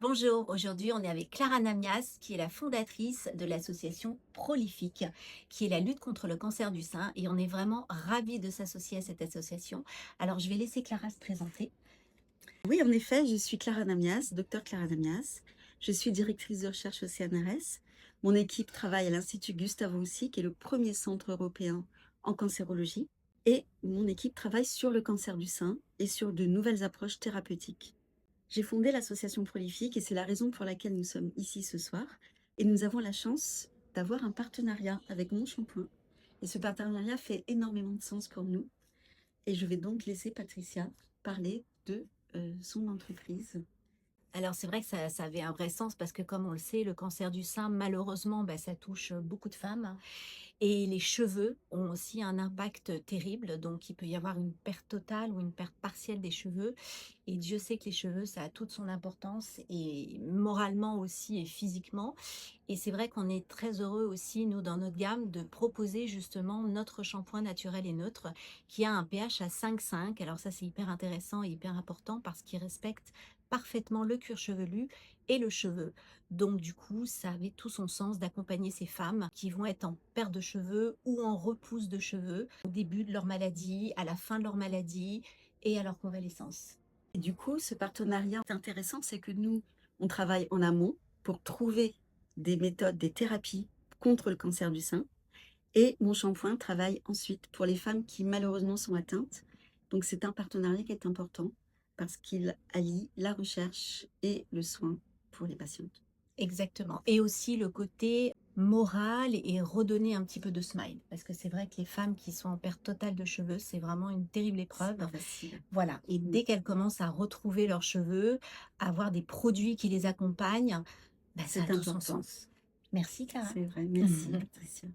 Bonjour, aujourd'hui on est avec Clara Namias qui est la fondatrice de l'association Prolifique, qui est la lutte contre le cancer du sein et on est vraiment ravis de s'associer à cette association. Alors je vais laisser Clara se présenter. Oui, en effet, je suis Clara Namias, docteur Clara Namias. Je suis directrice de recherche au CNRS. Mon équipe travaille à l'Institut Gustave Roussy, qui est le premier centre européen en cancérologie. Et mon équipe travaille sur le cancer du sein et sur de nouvelles approches thérapeutiques. J'ai fondé l'association Prolifique et c'est la raison pour laquelle nous sommes ici ce soir. Et nous avons la chance d'avoir un partenariat avec Mon Shampoing. Et ce partenariat fait énormément de sens pour nous. Et je vais donc laisser Patricia parler de son entreprise. Alors c'est vrai que ça avait un vrai sens parce que comme on le sait, le cancer du sein, malheureusement, ça touche beaucoup de femmes. Et les cheveux ont aussi un impact terrible, donc il peut y avoir une perte totale ou une perte partielle des cheveux. Et Dieu sait que les cheveux, ça a toute son importance, et moralement aussi et physiquement. Et c'est vrai qu'on est très heureux aussi, nous, dans notre gamme, de proposer justement notre shampoing naturel et neutre, qui a un pH à 5,5. Alors ça, c'est hyper intéressant et hyper important parce qu'il respecte parfaitement le cuir chevelu et le cheveu. Donc du coup, ça avait tout son sens d'accompagner ces femmes qui vont être en perte de cheveux ou en repousse de cheveux au début de leur maladie, à la fin de leur maladie et à leur convalescence. Et du coup, ce partenariat intéressant, c'est que nous, on travaille en amont pour trouver des méthodes, des thérapies contre le cancer du sein. Et Mon Shampoing travaille ensuite pour les femmes qui malheureusement sont atteintes. Donc c'est un partenariat qui est important parce qu'il allie la recherche et le soin pour les patientes. Exactement. Et aussi le côté moral et redonner un petit peu de smile. Parce que c'est vrai que les femmes qui sont en perte totale de cheveux, c'est vraiment une terrible C'est épreuve. pas facile. Voilà. Et Mm. dès qu'elles commencent à retrouver leurs cheveux, à avoir des produits qui les accompagnent, ça a C'est tout son important. sens. Merci Clara. C'est vrai. Merci, Patricia.